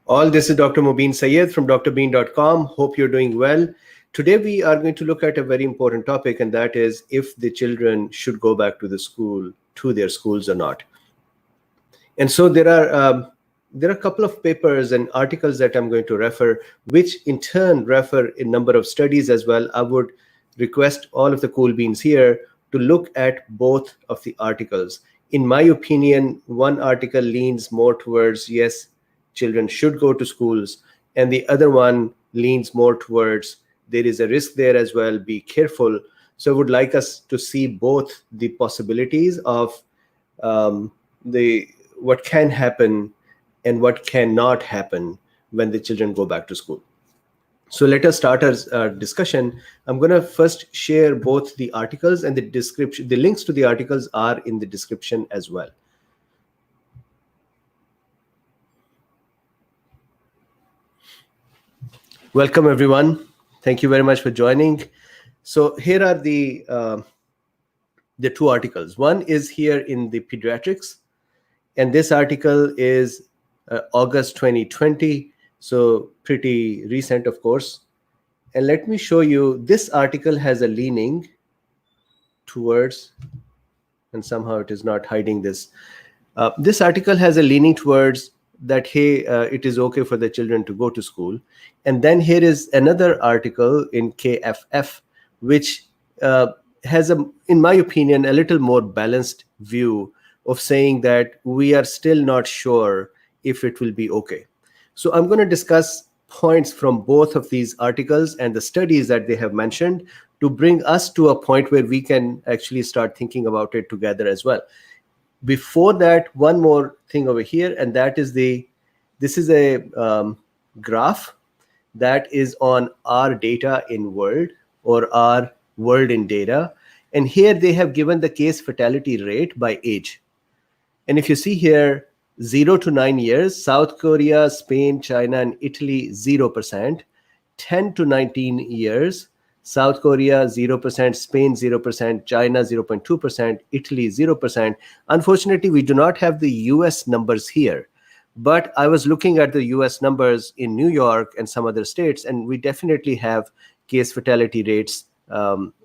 All, this is Dr. Mubin Sayed from Drbeen.com. Hope you're doing well. Today we are going to look at a very important topic, and that is if the children should go back to their schools or not. And so there are a couple of papers and articles that I'm going to refer, which in turn refer a number of studies as well. I would request all of the cool beans here to look at both of the articles. In my opinion, one article leans more towards yes, children should go to schools, and the other one leans more towards there is a risk there as well, be careful. So I would like us to see both the possibilities of the what can happen and what cannot happen when the children go back to school. So let us start our discussion. I'm going to first share both the articles and the description. The links to the articles are in the description as well. Welcome, everyone. Thank you very much for joining. So here are the two articles. One is here in the pediatrics, and this article is August 2020, so pretty recent, of course. And let me show you, this article has a leaning towards, and somehow it is not hiding this. This article has a leaning towards that, hey, it is okay for the children to go to school. And then here is another article in KFF, which has, in my opinion, a little more balanced view of saying that we are still not sure if it will be okay. So I'm going to discuss points from both of these articles and the studies that they have mentioned to bring us to a point where we can actually start thinking about it together as well. Before that, one more thing over here, and that is this is a graph that is on our data in world, or our world in data. And here they have given the case fatality rate by age. And if you see here, 0 to 9 years, South Korea, Spain, China, and Italy, 0%. 10 to 19 years, South Korea, 0%, Spain, 0%, China, 0.2%, Italy, 0%. Unfortunately, we do not have the US numbers here. But I was looking at the US numbers in New York and some other states, and we definitely have case fatality rates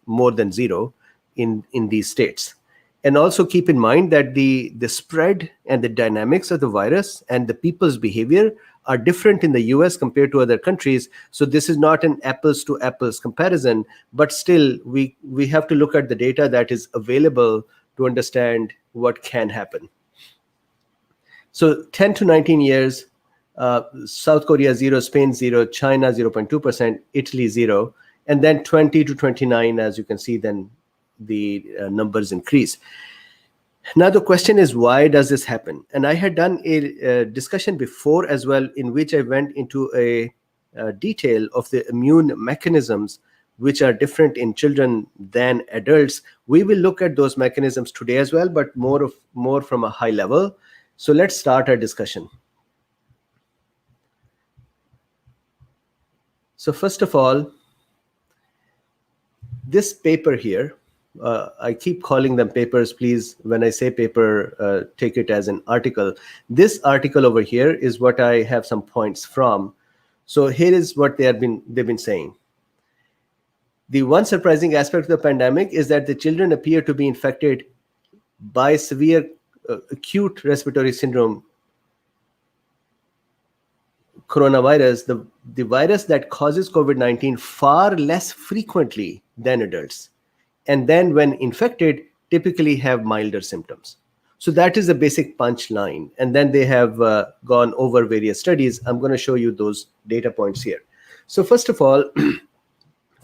more than 0 in these states. And also keep in mind that the spread and the dynamics of the virus and the people's behavior are different in the US compared to other countries. So this is not an apples to apples comparison, but still we have to look at the data that is available to understand what can happen. So 10 to 19 years, South Korea 0, Spain 0, China 0.2%, Italy 0, and then 20 to 29, as you can see, then the numbers increase. Now the question is, why does this happen? And I had done a discussion before as well, in which I went into a detail of the immune mechanisms which are different in children than adults. We will look at those mechanisms today as well, but more from a high level. So let's start our discussion. So first of all, this paper here, I keep calling them papers. Please, when I say paper, take it as an article. This article over here is what I have some points from. So here is what they've been saying. The one surprising aspect of the pandemic is that the children appear to be infected by severe acute respiratory syndrome, coronavirus, the virus that causes COVID-19, far less frequently than adults. And then when infected, typically have milder symptoms. So that is a basic punchline. And then they have gone over various studies. I'm going to show you those data points here. So first of all,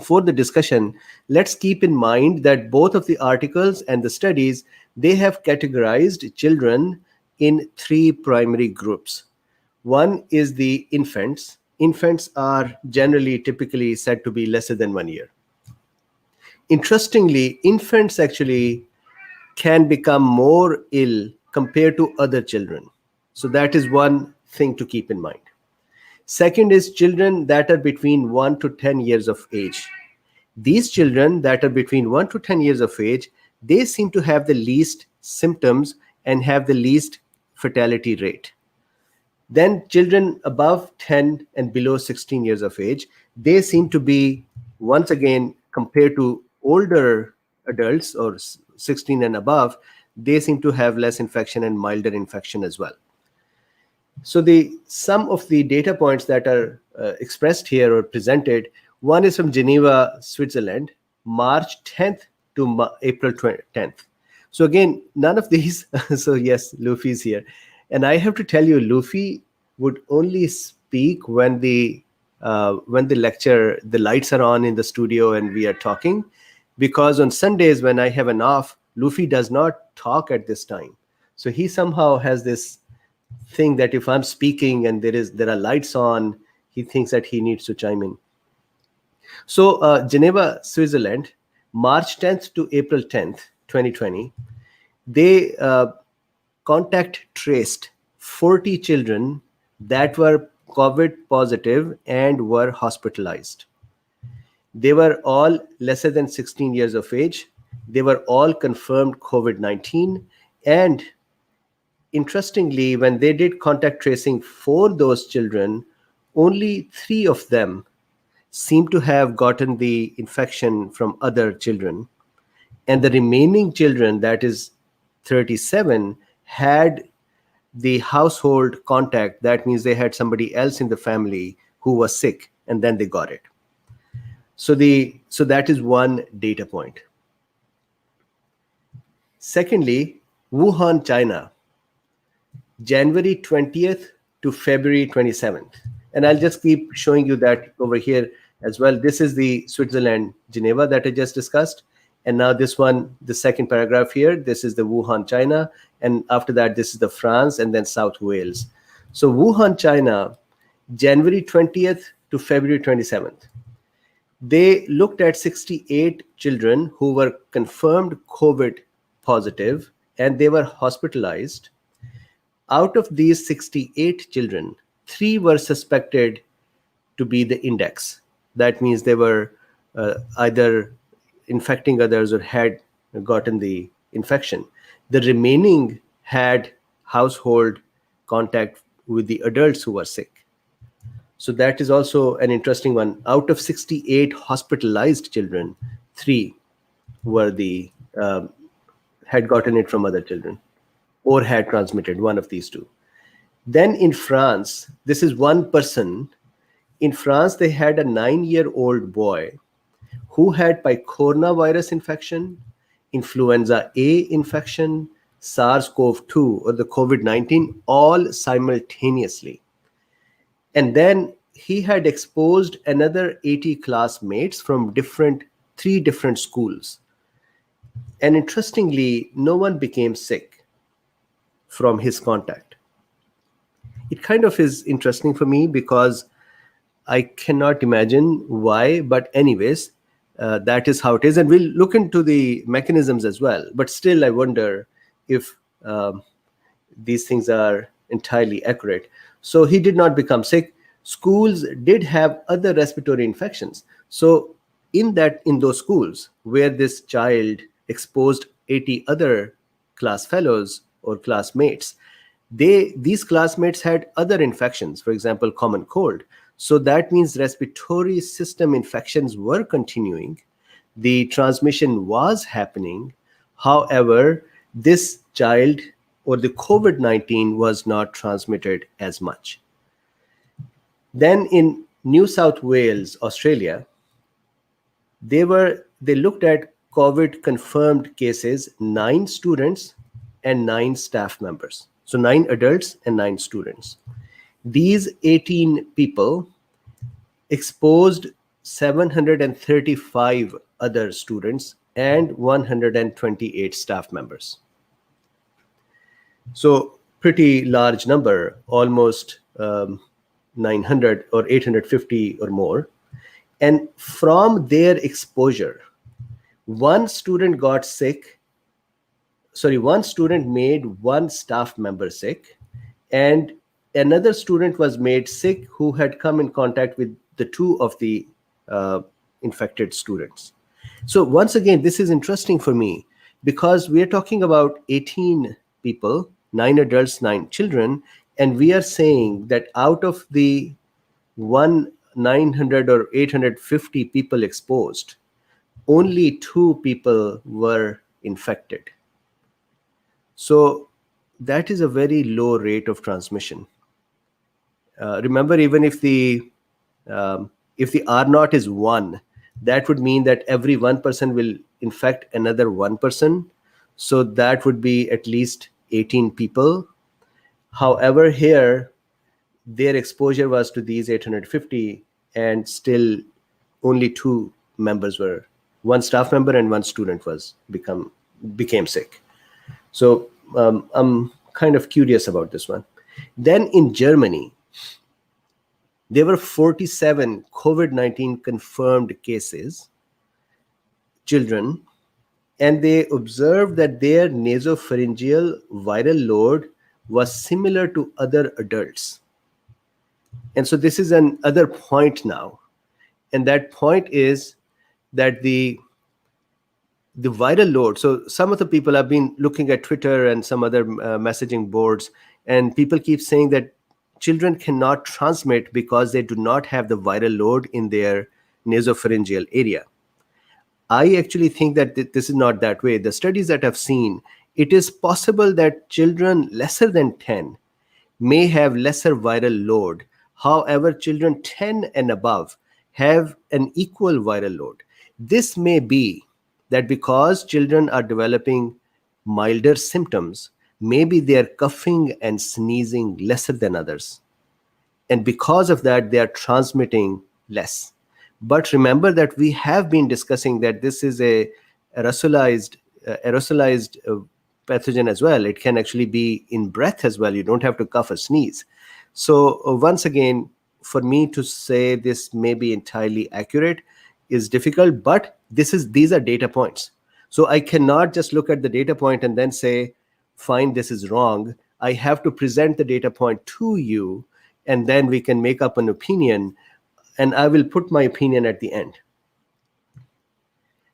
for the discussion, let's keep in mind that both of the articles and the studies, they have categorized children in 3 primary groups. One is the infants. Infants are typically said to be lesser than 1 year. Interestingly, infants actually can become more ill compared to other children. So that is one thing to keep in mind. Second is children that are between 1 to 10 years of age. These children that are between 1 to 10 years of age, they seem to have the least symptoms and have the least fatality rate. Then children above 10 and below 16 years of age, they seem to be, once again, compared to older adults or 16 and above, they seem to have less infection and milder infection as well. So some of the data points that are expressed here or presented, one is from Geneva, Switzerland, March 10th to April 10th. So again, none of these. So yes, Luffy's here. And I have to tell you, Luffy would only speak when the lecture, the lights are on in the studio and we are talking. Because on Sundays when I have an off, Luffy does not talk at this time. So he somehow has this thing that if I'm speaking and there are lights on, he thinks that he needs to chime in. So Geneva, Switzerland, March 10th to April 10th, 2020, they contact traced 40 children that were COVID positive and were hospitalized. They were all lesser than 16 years of age. They were all confirmed COVID-19. And interestingly, when they did contact tracing for those children, only 3 of them seem to have gotten the infection from other children. And the remaining children, that is 37, had the household contact. That means they had somebody else in the family who was sick, and then they got it. So that is one data point. Secondly, Wuhan, China, January 20th to February 27th. And I'll just keep showing you that over here as well. This is the Switzerland, Geneva that I just discussed. And now this one, the second paragraph here, this is the Wuhan, China. And after that, this is the France and then South Wales. So Wuhan, China, January 20th to February 27th. They looked at 68 children who were confirmed COVID positive and they were hospitalized. Out of these 68 children, 3 were suspected to be the index. That means they were either infecting others or had gotten the infection. The remaining had household contact with the adults who were sick. So that is also an interesting one. Out of 68 hospitalized children, 3 were had gotten it from other children or had transmitted one of these 2. Then in France, this is one person. In France, they had a 9-year-old boy who had coronavirus infection, influenza A infection, SARS-CoV-2 or the COVID-19 all simultaneously. And then he had exposed another 80 classmates from 3 different schools. And interestingly, no one became sick from his contact. It kind of is interesting for me because I cannot imagine why, but anyways, that is how it is. And we'll look into the mechanisms as well. But still, I wonder if these things are entirely accurate. So he did not become sick. Schools did have other respiratory infections. So in those schools where this child exposed 80 other class fellows or classmates, these classmates had other infections, for example, common cold. So that means respiratory system infections were continuing. The transmission was happening. However, this child or the COVID-19 was not transmitted as much. Then in New South Wales, Australia, they looked at COVID confirmed cases, 9 students and 9 staff members. So 9 adults and 9 students. These 18 people exposed 735 other students and 128 staff members. So pretty large number, almost 900 or 850 or more. And from their exposure, one student made 1 staff member sick, and another student was made sick who had come in contact with the 2 of the infected students. So once again, this is interesting for me because we are talking about 18 people, 9 adults, 9 children, And we are saying that out of the 900 or 850 people exposed, only 2 people were infected. So that is a very low rate of transmission. Remember, even if the R naught is 1, that would mean that every one person will infect another one person. So that would be at least 18 people. However, here their exposure was to these 850, and still only 2 members were, one staff member and one student became sick. So I'm kind of curious about this one. Then in Germany, there were 47 COVID-19 confirmed cases, children, and they observed that their nasopharyngeal viral load was similar to other adults. And so this is another point now. And that point is that the viral load. So some of the people have been looking at Twitter and some other messaging boards, and people keep saying that children cannot transmit because they do not have the viral load in their nasopharyngeal area. I actually think that this is not that way. The studies that I've seen, it is possible that children lesser than 10 may have lesser viral load. However, children 10 and above have an equal viral load. This may be that because children are developing milder symptoms, maybe they are coughing and sneezing lesser than others. And because of that, they are transmitting less. But remember that we have been discussing that this is a aerosolized pathogen as well. It can actually be in breath as well. You don't have to cough or sneeze. So once again, for me to say this may be entirely accurate is difficult, but these are data points. So I cannot just look at the data point and then say, fine, this is wrong. I have to present the data point to you, and then we can make up an opinion, and I will put my opinion at the end.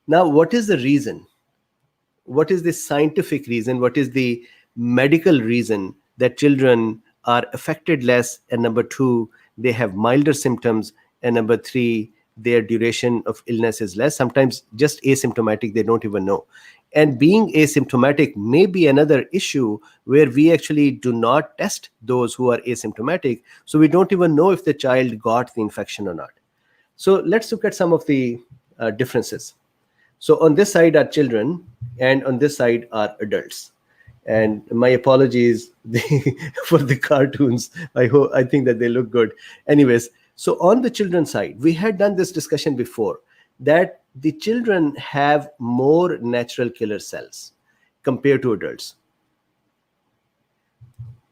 Now, what is the reason? What is the scientific reason? What is the medical reason that children are affected less? And number 2, they have milder symptoms. And number 3, their duration of illness is less. Sometimes just asymptomatic, they don't even know. And being asymptomatic may be another issue where we actually do not test those who are asymptomatic. So we don't even know if the child got the infection or not. So let's look at some of the differences. So on this side are children, and on this side are adults. And my apologies for the cartoons. I think that they look good. Anyways, so on the children's side, we had done this discussion before, that the children have more natural killer cells compared to adults.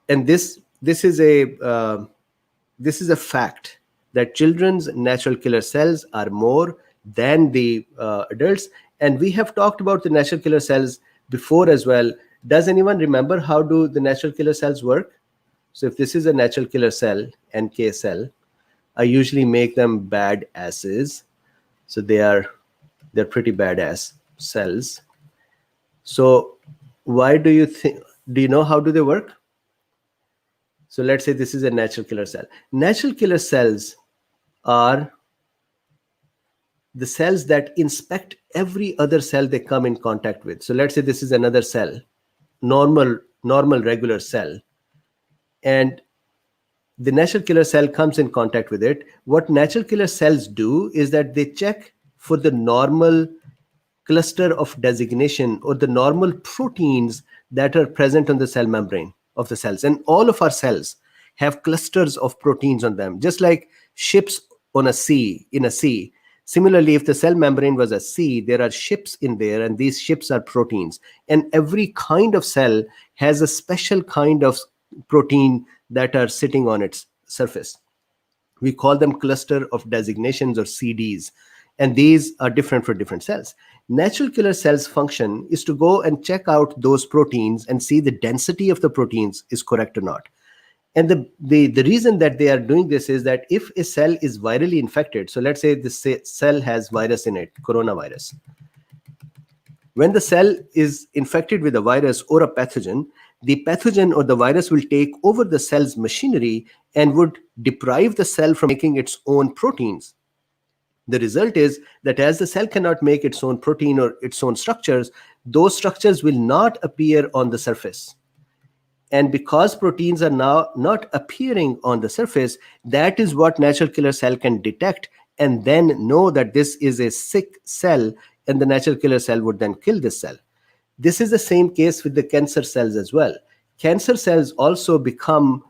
And this is a fact, that children's natural killer cells are more than the adults. And we have talked about the natural killer cells before as well. Does anyone remember how do the natural killer cells work? So if this is a natural killer cell, NK cell, I usually make them bad asses. So they're pretty badass cells. So why do you know how do they work? So let's say this is a natural killer cell. Natural killer cells are the cells that inspect every other cell they come in contact with. So let's say this is another cell, normal regular cell, and the natural killer cell comes in contact with it. What natural killer cells do is that they check for the normal cluster of designation or the normal proteins that are present on the cell membrane of the cells. And all of our cells have clusters of proteins on them, just like ships in a sea. Similarly, if the cell membrane was a sea, there are ships in there, and these ships are proteins. And every kind of cell has a special kind of protein that are sitting on its surface. We call them cluster of designations, or CDs. And these are different for different cells. Natural killer cells' function is to go and check out those proteins and see the density of the proteins is correct or not. And the reason that they are doing this is that if a cell is virally infected, so let's say this cell has virus in it, coronavirus. When the cell is infected with a virus or a pathogen, the pathogen or the virus will take over the cell's machinery and would deprive the cell from making its own proteins. The result is that as the cell cannot make its own protein or its own structures, those structures will not appear on the surface. And because proteins are now not appearing on the surface, that is what natural killer cell can detect and then know that this is a sick cell, and the natural killer cell would then kill this cell. This is the same case with the cancer cells as well. Cancer cells also become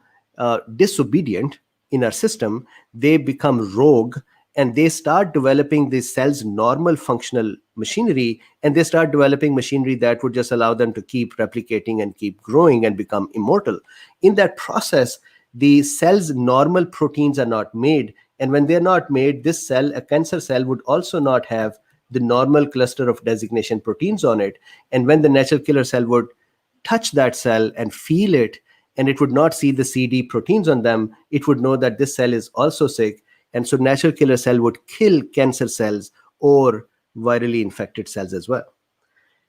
disobedient in our system. They become rogue, and they start developing the cell's normal functional machinery, and they start developing machinery that would just allow them to keep replicating and keep growing and become immortal. In that process, the cell's normal proteins are not made, and when they're not made, this cell, a cancer cell, would also not have the normal cluster of designation proteins on it. And when the natural killer cell would touch that cell and feel it, and it would not see the CD proteins on them, it would know that this cell is also sick. And so natural killer cell would kill cancer cells or virally infected cells as well.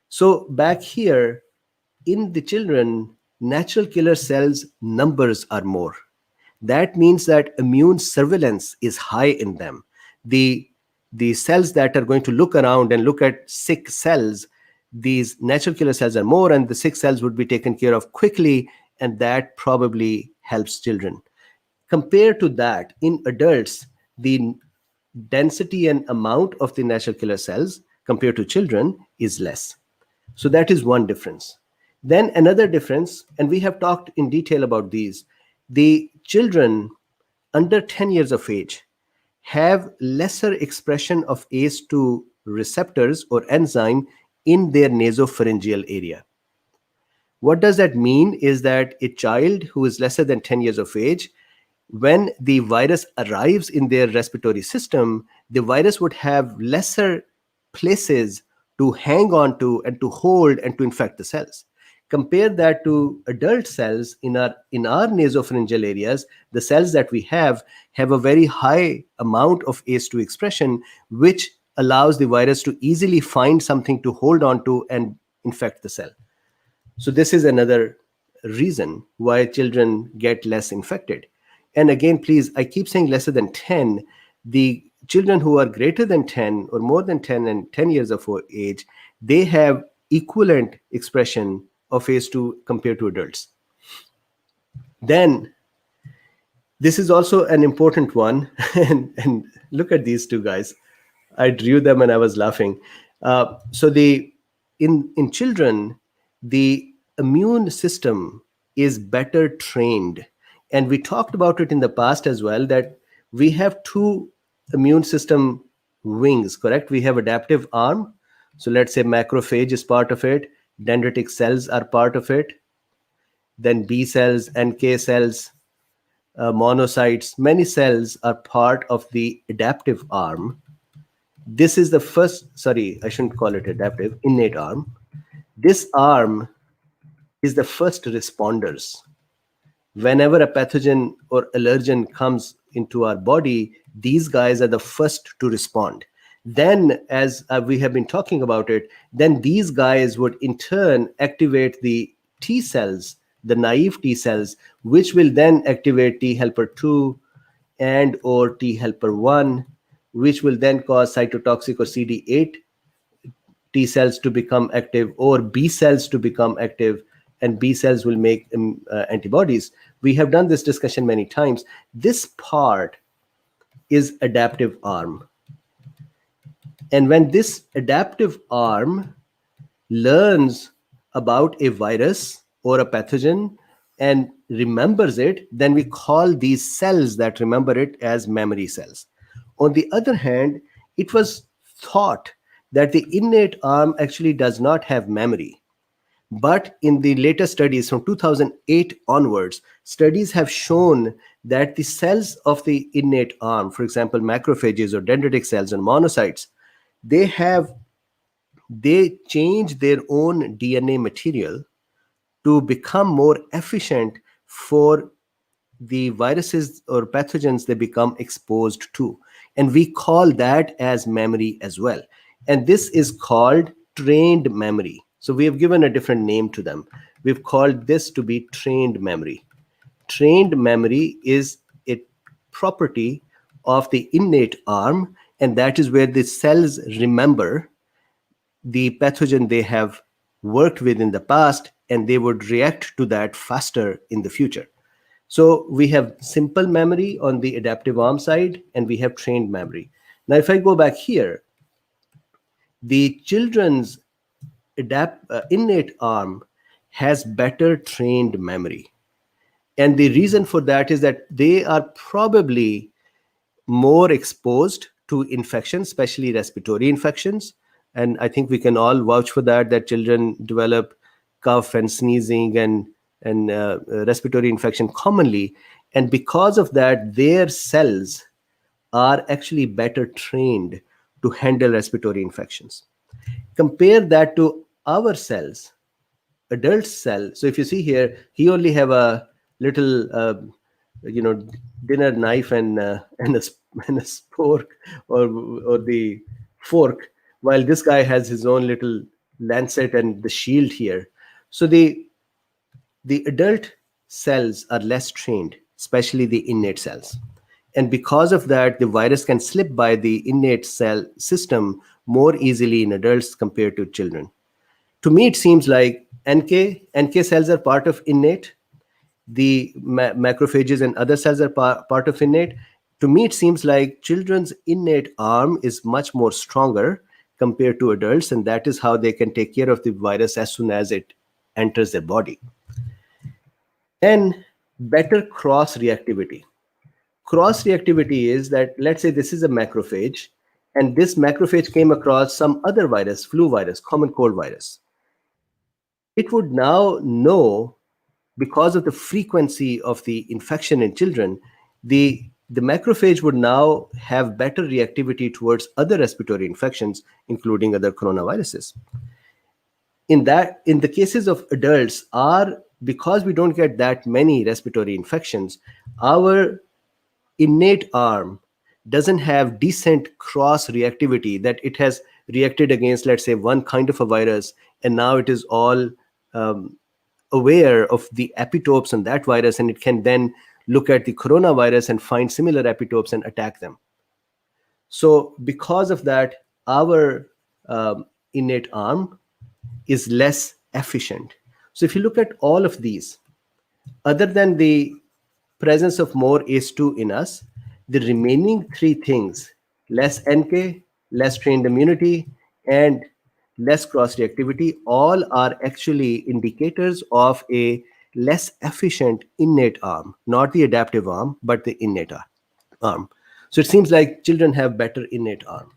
So back here in the children, natural killer cells numbers are more. That means that immune surveillance is high in them. The cells that are going to look around and look at sick cells, these natural killer cells are more, and the sick cells would be taken care of quickly, and that probably helps children. Compared to that, in adults, the density and amount of the natural killer cells compared to children is less. So that is one difference. Then another difference, and we have talked in detail about these, the children under 10 years of age have lesser expression of ACE2 receptors or enzyme in their nasopharyngeal area. What does that mean is that a child who is lesser than 10 years of age, when the virus arrives in their respiratory system, the virus would have lesser places to hang on to and to hold and to infect the cells. Compare that to adult cells in our nasopharyngeal areas. The cells that we have a very high amount of ACE2 expression, which allows the virus to easily find something to hold on to and infect the cell. So this is another reason why children get less infected. And again, please, I keep saying lesser than 10. The children who are greater than 10 or more than 10 and 10 years of age, they have equivalent expression of ACE2 compared to adults. Then this is also an important one. and look at these two guys. I drew them and I was laughing. So in children, the immune system is better trained. And we talked about it in the past as well, that we have two immune system wings, correct? We have adaptive arm. So let's say macrophage is part of it. Dendritic cells are part of it. Then B cells, NK cells, monocytes, many cells are part of the adaptive arm. This is the first, sorry, I shouldn't call it adaptive, innate arm. This arm is the first responders. Whenever a pathogen or allergen comes into our body, these guys are the first to respond. Then, as we have been talking about it, then these guys would in turn activate the T cells, the naive T cells, which will then activate T helper 2 and or T helper 1, which will then cause cytotoxic or CD8 T cells to become active or B cells to become active, and B cells will make antibodies. We have done this discussion many times. This part is adaptive arm. And when this adaptive arm learns about a virus or a pathogen and remembers it, then we call these cells that remember it as memory cells. On the other hand, it was thought that the innate arm actually does not have memory. But in the latest studies from 2008 onwards, studies have shown that the cells of the innate arm, for example, macrophages or dendritic cells and monocytes, they change their own DNA material to become more efficient for the viruses or pathogens they become exposed to. And we call that as memory as well. And this is called trained memory. So we have given a different name to them. we've called this to be trained memory. Trained memory is a property of the innate arm, and that is where the cells remember the pathogen they have worked with in the past, and they would react to that faster in the future. So we have simple memory on the adaptive arm side, and we have trained memory. Now, if I go back here, the children's innate arm has better trained memory. And the reason for that is that they are probably more exposed to infections, especially respiratory infections. And I think we can all vouch for that, that children develop cough and sneezing and respiratory infection commonly. And because of that, their cells are actually better trained to handle respiratory infections. Compare that to our cells, adult cell. So if you see here, he only have a little, dinner knife and and a spork or the fork, while this guy has his own little lancet and the shield here. So the adult cells are less trained, especially the innate cells. And because of that, the virus can slip by the innate cell system more easily in adults compared to children. To me, it seems like NK cells are part of innate. The macrophages and other cells are part of innate. To me, it seems like children's innate arm is much more stronger compared to adults, and that is how they can take care of the virus as soon as it enters their body. And better cross-reactivity. Cross-reactivity is that, let's say this is a macrophage, and this macrophage came across some other virus, flu virus, common cold virus. It would now know, because of the frequency of the infection in children, the macrophage would now have better reactivity towards other respiratory infections, including other coronaviruses. In the cases of adults, because we don't get that many respiratory infections, our innate arm doesn't have decent cross reactivity, that it has reacted against, let's say, one kind of a virus, and now it is all aware of the epitopes on that virus, and it can then look at the coronavirus and find similar epitopes and attack them. So because of that, our innate arm is less efficient. So if you look at all of these, other than the presence of more ACE2 in us, the remaining three things, less NK, less trained immunity, and less cross-reactivity, all are actually indicators of a less efficient innate arm, not the adaptive arm, but the innate arm. So it seems like children have better innate arm.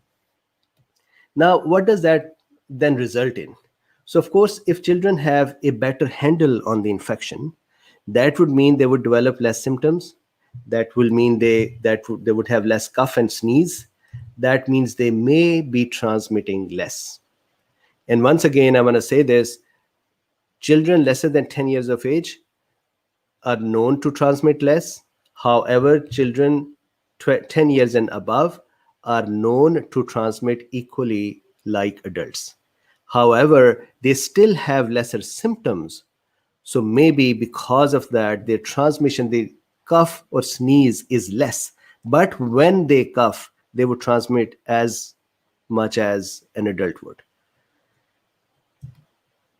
Now, what does that then result in? So of course, if children have a better handle on the infection, that would mean they would develop less symptoms. That will mean they would have less cough and sneeze. That means they may be transmitting less. And once again, I want to say this, children lesser than 10 years of age are known to transmit less. However, children 10 years and above are known to transmit equally like adults. However, they still have lesser symptoms. So maybe because of that, their transmission, the cough or sneeze is less. But when they cough, they would transmit as much as an adult would.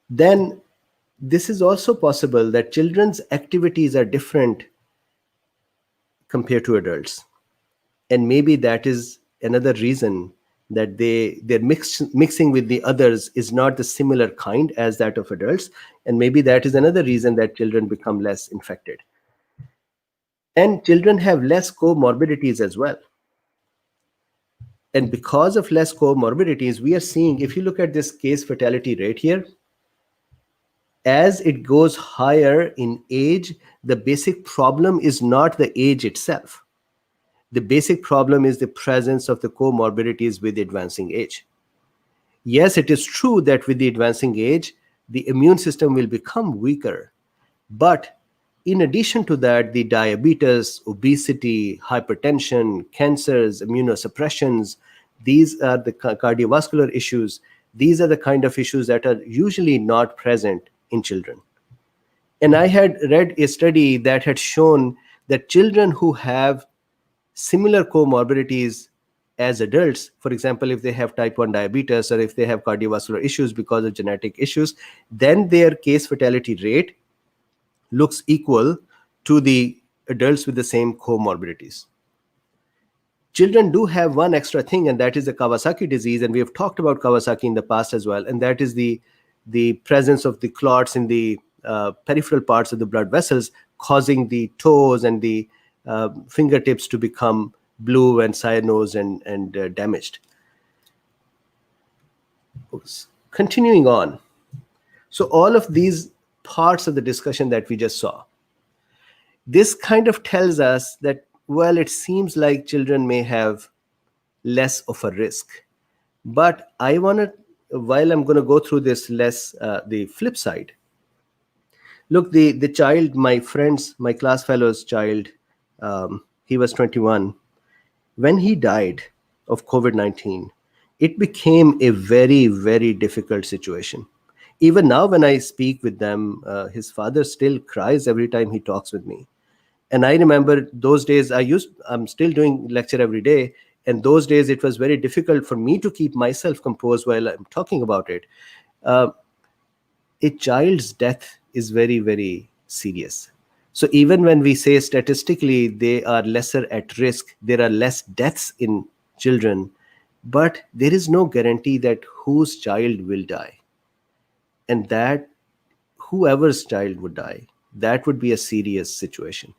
Then this is also possible that children's activities are different compared to adults. And maybe that is another reason that they're mixing with the others is not the similar kind as that of adults. And maybe that is another reason that children become less infected. And children have less comorbidities as well. And because of less comorbidities, we are seeing, if you look at this case fatality rate here, as it goes higher in age, the basic problem is not the age itself. The basic problem is the presence of the comorbidities with the advancing age. Yes, it is true that with the advancing age, the immune system will become weaker. But in addition to that, the diabetes, obesity, hypertension, cancers, immunosuppressions, these are the cardiovascular issues. These are the kind of issues that are usually not present in children. And I had read a study that had shown that children who have similar comorbidities as adults, for example, if they have type 1 diabetes or if they have cardiovascular issues because of genetic issues, then their case fatality rate looks equal to the adults with the same comorbidities. Children do have one extra thing, and that is the Kawasaki disease. And we have talked about Kawasaki in the past as well. And that is the presence of the clots in the peripheral parts of the blood vessels, causing the toes and the fingertips to become blue and cyanosed and damaged. Continuing on. So all of these parts of the discussion that we just saw, this kind of tells us that, well, it seems like children may have less of a risk. But I want to, while I'm going to go through this the flip side, look, the child, my class fellow's child, he was 21. When he died of COVID-19, it became a very, very difficult situation. Even now, when I speak with them, his father still cries every time he talks with me. And I remember those days, I'm still doing lecture every day. And those days, it was very difficult for me to keep myself composed while I'm talking about it. A child's death is very, very serious. So even when we say statistically they are lesser at risk, there are less deaths in children, but there is no guarantee that whose child will die. And that whoever's child would die, that would be a serious situation.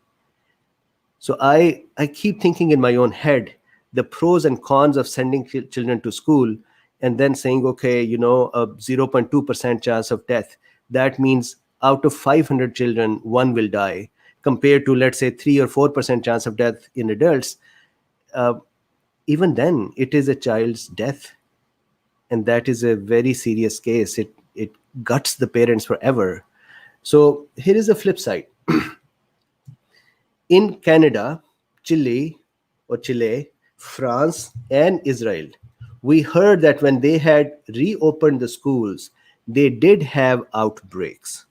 So I keep thinking in my own head, the pros and cons of sending children to school and then saying, okay, a 0.2% chance of death. That means out of 500 children, one will die, compared to, let's say, 3 or 4% chance of death in adults. Even then, it is a child's death. And that is a very serious case. It guts the parents forever. So here is the flip side. In Canada, Chile, France, and Israel, we heard that when they had reopened the schools, they did have outbreaks.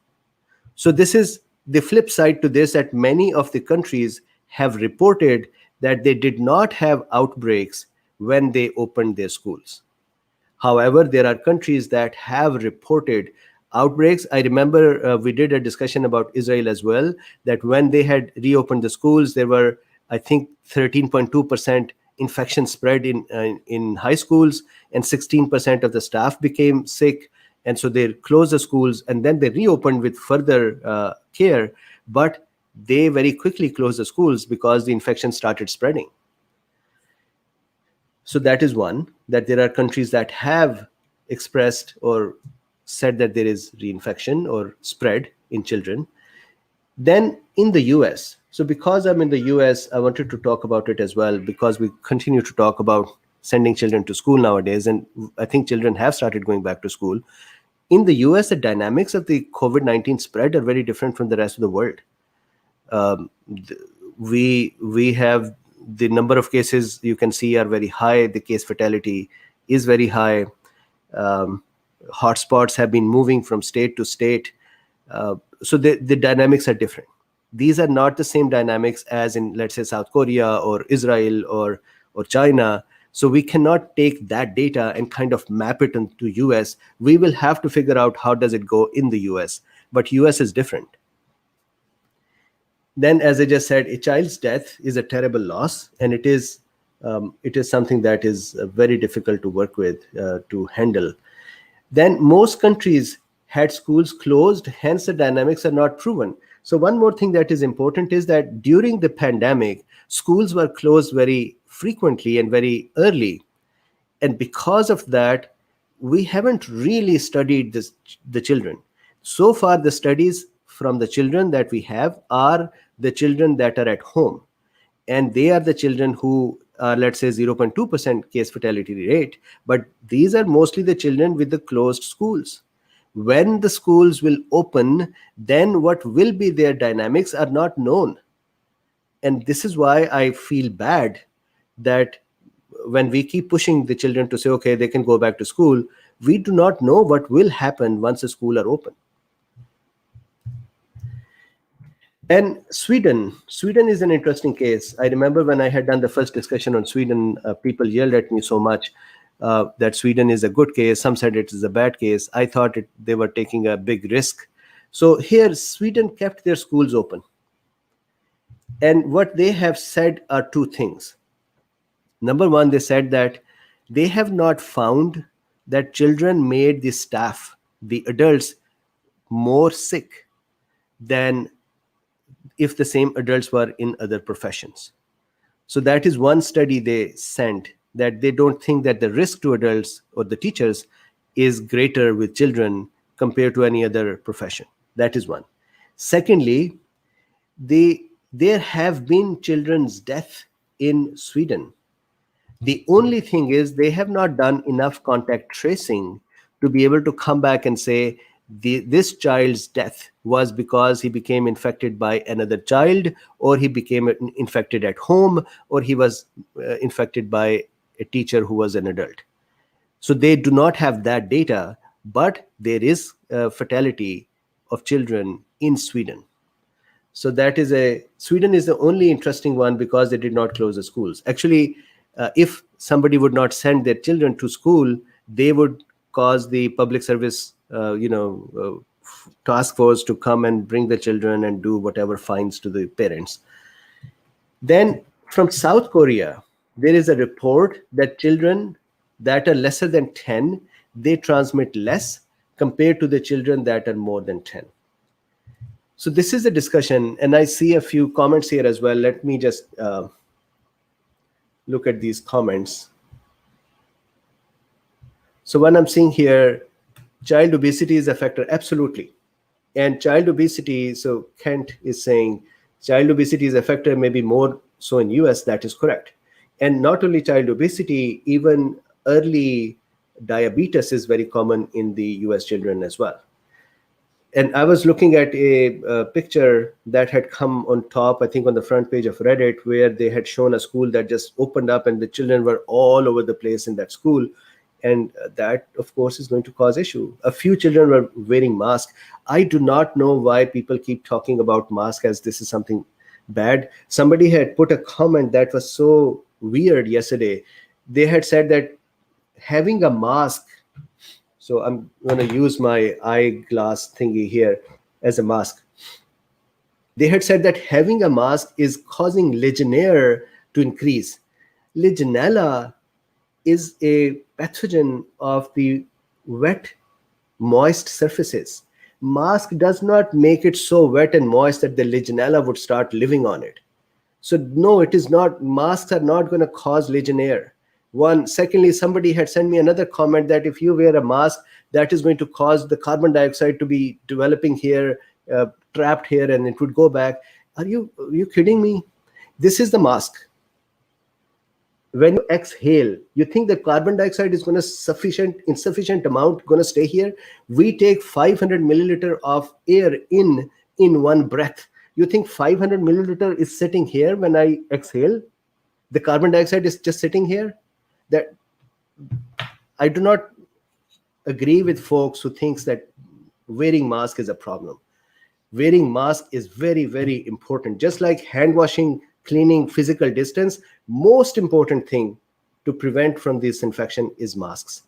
So this is the flip side to this, that many of the countries have reported that they did not have outbreaks when they opened their schools. However, there are countries that have reported outbreaks. I remember we did a discussion about Israel as well, that when they had reopened the schools, there were, I think, 13.2% infection spread in high schools, and 16% of the staff became sick. And so they closed the schools and then they reopened with further care. But they very quickly closed the schools because the infection started spreading. So that is one, that there are countries that have expressed or said that there is reinfection or spread in children. Then in the US, so because I'm in the US, I wanted to talk about it as well, because we continue to talk about sending children to school nowadays. And I think children have started going back to school. In the US, the dynamics of the COVID-19 spread are very different from the rest of the world. We have the number of cases you can see are very high. The case fatality is very high. Hotspots have been moving from state to state. So the dynamics are different. These are not the same dynamics as in, let's say, South Korea or Israel or China. So we cannot take that data and kind of map it into US. We will have to figure out how does it go in the US. But US is different. Then, as I just said, a child's death is a terrible loss, and it is something that is very difficult to work with, to handle. Then most countries had schools closed, hence the dynamics are not proven. So one more thing that is important is that during the pandemic, schools were closed very frequently and very early. And because of that, we haven't really studied the children. So far, the studies from the children that we have are the children that are at home. And they are the children who are, let's say, 0.2% case fatality rate. But these are mostly the children with the closed schools. When the schools will open, then what will be their dynamics are not known. And this is why I feel bad that when we keep pushing the children to say, okay, they can go back to school, we do not know what will happen once the schools are open. And Sweden is an interesting case. I remember when I had done the first discussion on Sweden, people yelled at me so much that Sweden is a good case. Some said it is a bad case. I thought they were taking a big risk. So here, Sweden kept their schools open. And what they have said are two things. Number one, they said that they have not found that children made the staff, the adults, more sick than if the same adults were in other professions. So that is one study they sent, that they don't think that the risk to adults or the teachers is greater with children compared to any other profession. That is one. Secondly, there have been children's death in Sweden. The only thing is they have not done enough contact tracing to be able to come back and say this child's death was because he became infected by another child, or he became infected at home, or he was infected by a teacher who was an adult. So they do not have that data, but there is a fatality of children in Sweden. So Sweden is the only interesting one because they did not close the schools. Actually, if somebody would not send their children to school, they would cause the public service, task force to come and bring the children and do whatever fines to the parents. Then from South Korea, there is a report that children that are lesser than 10, they transmit less compared to the children that are more than 10. So this is a discussion, and I see a few comments here as well. Let me just look at these comments. So what I'm seeing here, child obesity is a factor. Absolutely. And child obesity, so Kent is saying child obesity is a factor, maybe more so in US. That is correct. And not only child obesity, even early diabetes is very common in the US children as well. And I was looking at a picture that had come on top, I think on the front page of Reddit, where they had shown a school that just opened up and the children were all over the place in that school. And that, of course, is going to cause issue. A few children were wearing masks. I do not know why people keep talking about masks as this is something bad. Somebody had put a comment that was so weird yesterday. They had said that having a mask, so I'm going to use my eyeglass thingy here as a mask. They had said that having a mask is causing Legionnaire to increase. Legionella is a pathogen of the wet, moist surfaces. Mask does not make it so wet and moist that the Legionella would start living on it. So no, it is not. Masks are not going to cause Legionnaire. One. Secondly, somebody had sent me another comment that if you wear a mask, that is going to cause the carbon dioxide to be developing here, trapped here, and it would go back. Are you kidding me? This is the mask. When you exhale, you think that carbon dioxide is going to insufficient amount going to stay here. We take 500 milliliter of air in one breath. You think 500 milliliter is sitting here when I exhale? The carbon dioxide is just sitting here? That I do not agree with folks who thinks that wearing mask is a problem. Wearing mask is very, very important. Just like hand washing, cleaning, physical distance, most important thing to prevent from this infection is masks.